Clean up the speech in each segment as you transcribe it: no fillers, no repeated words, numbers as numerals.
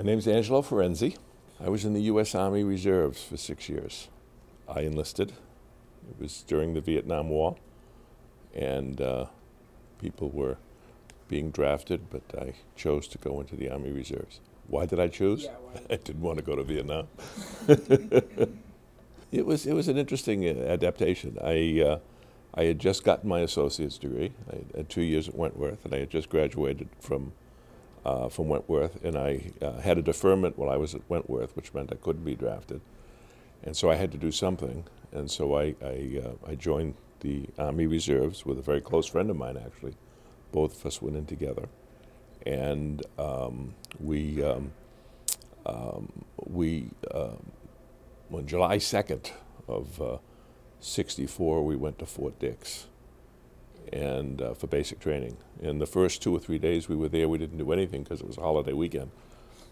My name's Angelo Firenze. I was in the U.S. Army Reserves for 6 years. I enlisted. It was during the Vietnam War, and people were being drafted, but I chose to go into the Army Reserves. Why did I choose? Yeah, why? I didn't want to go to Vietnam. It was an interesting adaptation. I had just gotten my associate's degree. I had 2 years at Wentworth, and I had just graduated from Wentworth, and I had a deferment while I was at Wentworth, which meant I couldn't be drafted, and so I had to do something. And so I joined the Army Reserves with a very close friend of mine, actually. Both of us went in together, and on July 2nd of '64, we went to Fort Dix, and for basic training. And the first 2 or 3 days we were there, we didn't do anything because it was a holiday weekend,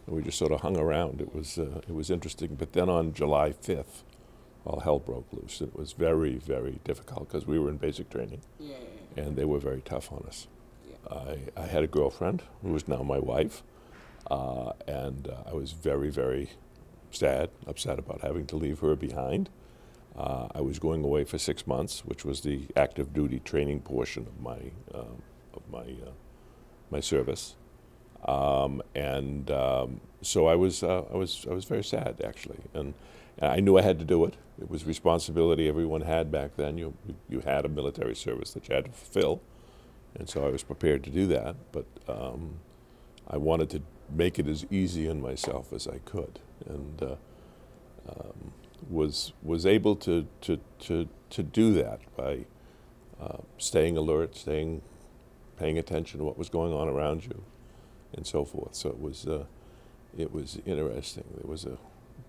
and we just sort of hung around. It was interesting. But then on July 5th, all hell broke loose. It was very, very difficult because we were in basic training, and they were very tough on us. I had a girlfriend who is now my wife, and I was very, very sad, upset about having to leave her behind. I was going away for 6 months, which was the active duty training portion of my service, so I was very sad, actually, and I knew I had to do it. It was responsibility everyone had back then. You had a military service that you had to fulfill, and so I was prepared to do that. But I wanted to make it as easy on myself as I could, and was able to do that by staying alert, paying attention to what was going on around you, and so forth. So it was interesting. There was a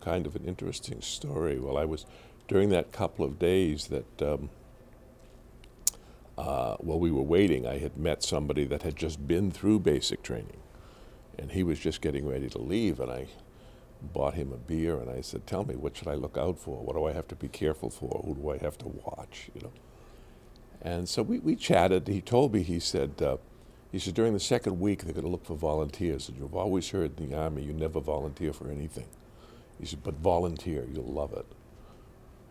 kind of an interesting story. While I was during that couple of days that while we were waiting, I had met somebody that had just been through basic training, and he was just getting ready to leave, and I bought him a beer, and I said, "Tell me, what should I look out for? What do I have to be careful for? Who do I have to watch?" You know. And so we chatted. He told me, he said, during the second week they're going to look for volunteers, and you've always heard in the Army you never volunteer for anything. He said, "But volunteer, you'll love it."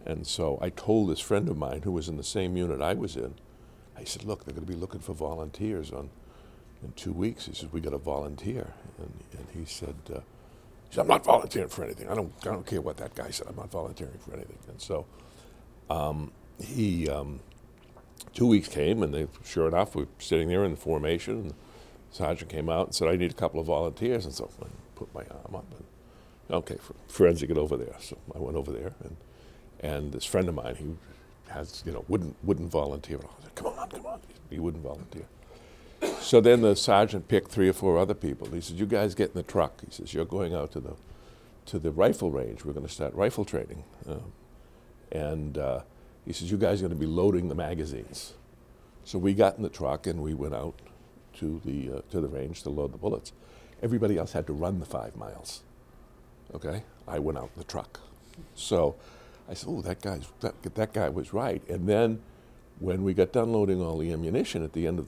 And so I told this friend of mine who was in the same unit I was in, I said, "Look, they're going to be looking for volunteers in 2 weeks." He said, "We got to volunteer." And he said, "I'm not volunteering for anything. I don't care what that guy said. I'm not volunteering for anything." And so 2 weeks came, and sure enough, we were sitting there in the formation, and the sergeant came out and said, "I need a couple of volunteers." And so I put my arm up, and okay, Firenze, get over there. So I went over there, and this friend of mine, he wouldn't volunteer. I said, come on. He wouldn't volunteer. So then the sergeant picked 3 or 4 other people. He said, "You guys get in the truck." He says, "You're going out to the rifle range. We're going to start rifle training." He says, "You guys are going to be loading the magazines." So we got in the truck and we went out to the range to load the bullets. Everybody else had to run the 5 miles. Okay, I went out in the truck. So I said, "Oh, that guy was right." And then when we got done loading all the ammunition at the end of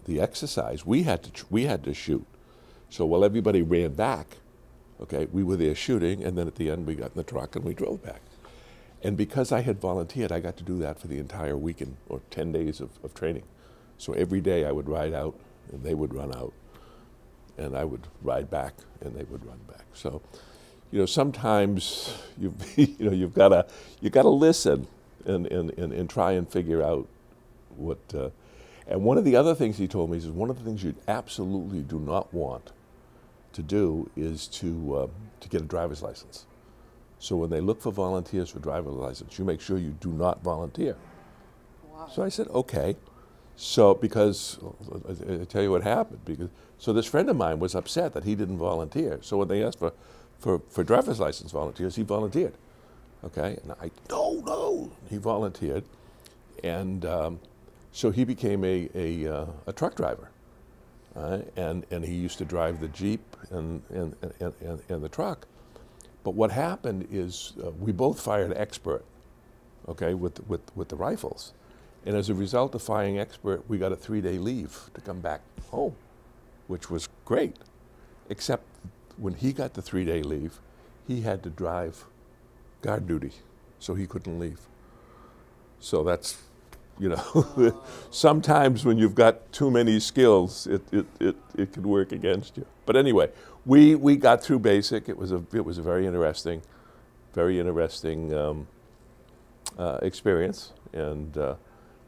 the exercise, we had to shoot. So while everybody ran back, okay, we were there shooting, and then at the end we got in the truck and we drove back. And because I had volunteered, I got to do that for the entire weekend, or 10 days of training. So every day I would ride out, and they would run out, and I would ride back, and they would run back. So, sometimes you've got to listen and try and figure out what. And one of the other things he told me is one of the things you absolutely do not want to do is to get a driver's license. So when they look for volunteers for driver's license, you make sure you do not volunteer. Wow. So I said, okay. So because I tell you what happened. So this friend of mine was upset that he didn't volunteer. So when they asked for driver's license volunteers, he volunteered. Okay, and no, he volunteered, and so he became a truck driver, and he used to drive the Jeep and the truck. But what happened is we both fired expert, okay, with the rifles, and as a result of firing expert, we got a 3-day leave to come back home. which was great, except when he got the 3-day leave, he had to drive guard duty, so he couldn't leave. So that's, you know, sometimes when you've got too many skills, it can work against you. But anyway, we got through basic. It was a very interesting experience, and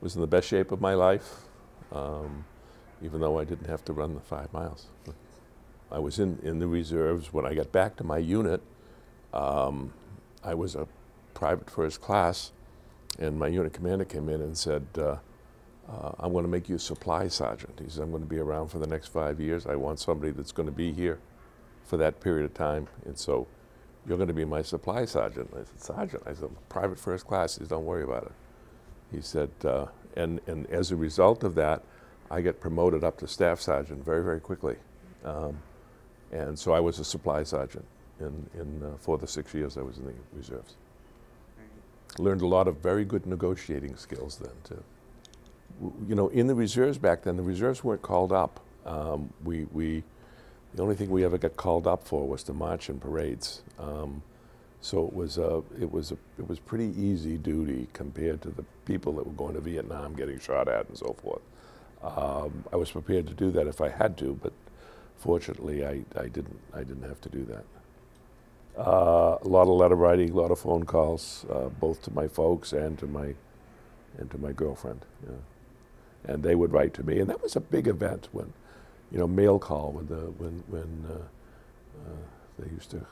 was in the best shape of my life, even though I didn't have to run the 5 miles. I was in the reserves. When I got back to my unit, I was a private first class, and my unit commander came in and said, I'm going to make you a supply sergeant. He said, I'm going to be around for the next 5 years. I want somebody that's going to be here for that period of time, and so you're going to be my supply sergeant. I said, Sergeant? I said, private first class. He said, don't worry about it. He said, and as a result of that, I get promoted up to staff sergeant very, very quickly. And so I was a supply sergeant for the 6 years I was in the reserves. Learned a lot of very good negotiating skills then too. You know, in the reserves back then, the reserves weren't called up. The only thing we ever got called up for was to march in parades. So it was pretty easy duty compared to the people that were going to Vietnam getting shot at and so forth. I was prepared to do that if I had to, but fortunately I didn't have to do that. A lot of letter writing, a lot of phone calls, both to my folks and to my girlfriend. Yeah. And they would write to me, and that was a big event when, you know, mail call when they used to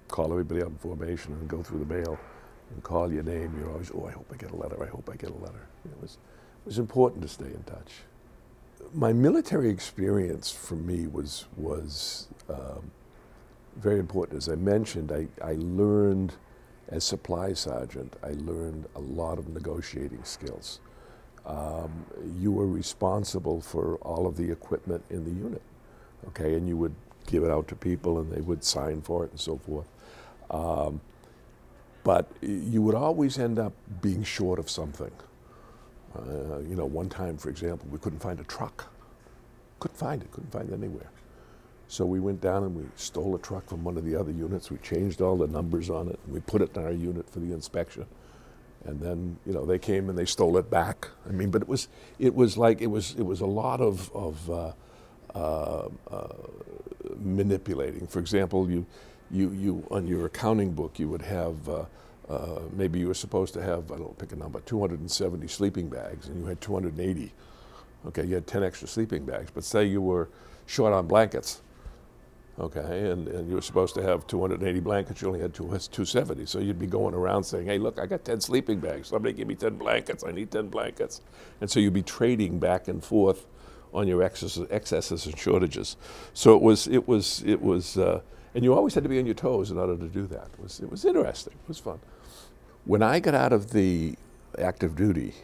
call everybody out in formation and go through the mail and call your name. You're always, oh, I hope I get a letter. I hope I get a letter. It was important to stay in touch. My military experience for me was very important. As I mentioned, I learned as supply sergeant, I learned a lot of negotiating skills. You were responsible for all of the equipment in the unit, okay, and you would give it out to people and they would sign for it and so forth. But you would always end up being short of something. You know, one time, for example, we couldn't find a truck. Couldn't find it anywhere. So we went down and we stole a truck from one of the other units. We changed all the numbers on it and we put it in our unit for the inspection. And then, you know, they came and they stole it back. I mean, but it was a lot of manipulating. For example, you on your accounting book you would have maybe you were supposed to have, I don't know, pick a number, 270 sleeping bags, and you had 280. Okay, you had 10 extra sleeping bags, but say you were short on blankets. Okay, and you were supposed to have 280 blankets, you only had 270, so you'd be going around saying, hey, look, I got 10 sleeping bags, somebody give me 10 blankets, I need 10 blankets. And so you'd be trading back and forth on your excesses and shortages. So it was, and you always had to be on your toes in order to do that. It was interesting, it was fun. When I got out of the active duty,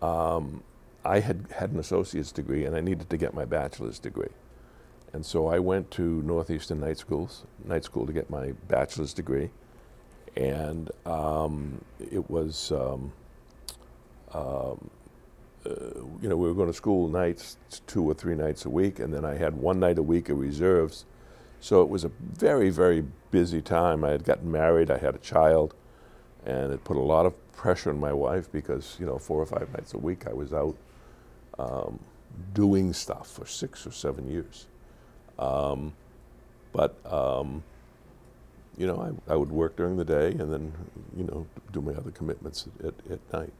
I had an associate's degree and I needed to get my bachelor's degree. And so I went to Northeastern night school to get my bachelor's degree. And it was, you know, we were going to school nights, 2 or 3 nights a week, and then I had 1 night a week of reserves. So it was a very, very busy time. I had gotten married, I had a child, and it put a lot of pressure on my wife because, you know, 4 or 5 nights a week I was out doing stuff for 6 or 7 years. You know, I would work during the day and then, you know, do my other commitments at night.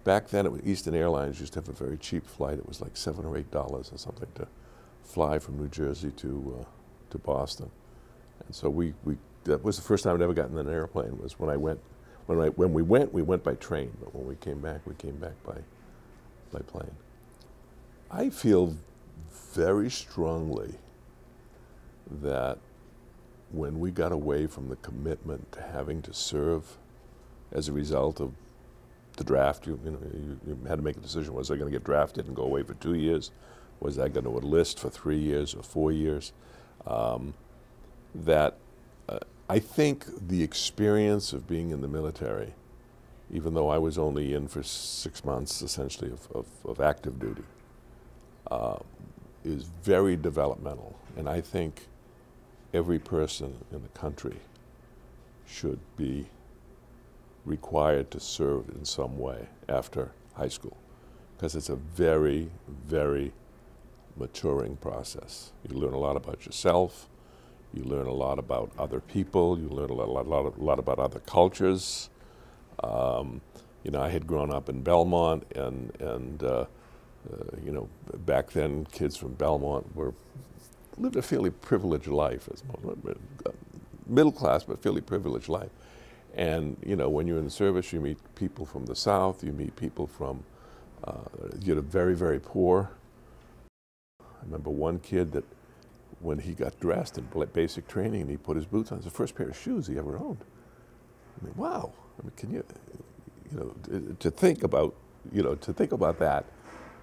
Back then, Eastern Airlines used to have a very cheap flight. It was like $7 or $8 or something to fly from New Jersey to Boston. And so that was the first time I'd ever gotten in an airplane, was when we went by train, but when we came back by plane. I feel very strongly that when we got away from the commitment to having to serve as a result of the draft, you had to make a decision. Was I going to get drafted and go away for 2 years? Was I going to enlist for 3 years or 4 years? I think the experience of being in the military, even though I was only in for 6 months essentially of active duty, is very developmental, and I think every person in the country should be required to serve in some way after high school, because it's a very, very maturing process. You learn a lot about yourself, you learn a lot about other people, you learn a lot about other cultures. You know, I had grown up in Belmont, and you know, back then kids from Belmont lived a fairly privileged life, middle class but fairly privileged life. And you know, when you're in the service, you meet people from the South, you meet people from you know, very, very poor. I remember one kid that when he got dressed in basic training and he put his boots on, it was the first pair of shoes he ever owned. I mean, wow! I mean, can you know, to think about, you know, to think about that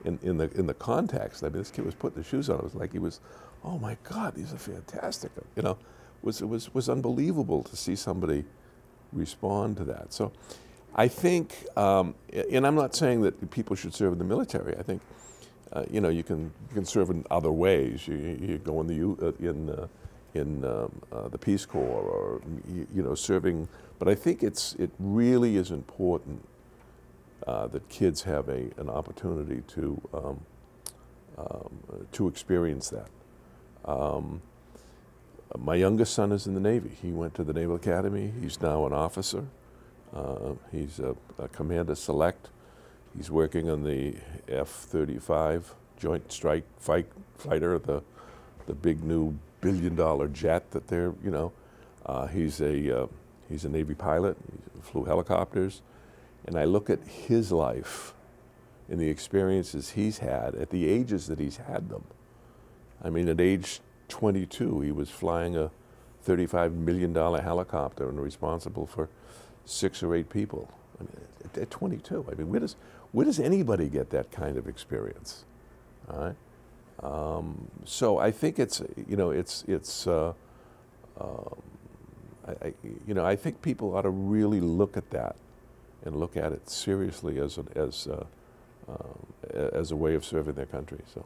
in the context. I mean, this kid was putting the shoes on. It was like he was, oh my God, these are fantastic. You know, it was unbelievable to see somebody respond to that. So, I think, and I'm not saying that people should serve in the military. I think, you know, you can serve in other ways. You go in the Peace Corps, or you know, serving. But I think it really is important that kids have an opportunity to experience that. My youngest son is in the Navy. He went to the Naval Academy. He's now an officer. He's a Commander Select. He's working on the F-35 Joint Strike Fighter, the big new billion-dollar jet that they're, you know. He's a Navy pilot. He flew helicopters. And I look at his life and the experiences he's had at the ages that he's had them. I mean, at age 22, he was flying a $35 million helicopter and responsible for 6 or 8 people. I mean, at 22, I mean, where does anybody get that kind of experience? All right. So I think it's, you know, you know, I think people ought to really look at that and look at it seriously as a way of serving their country. So.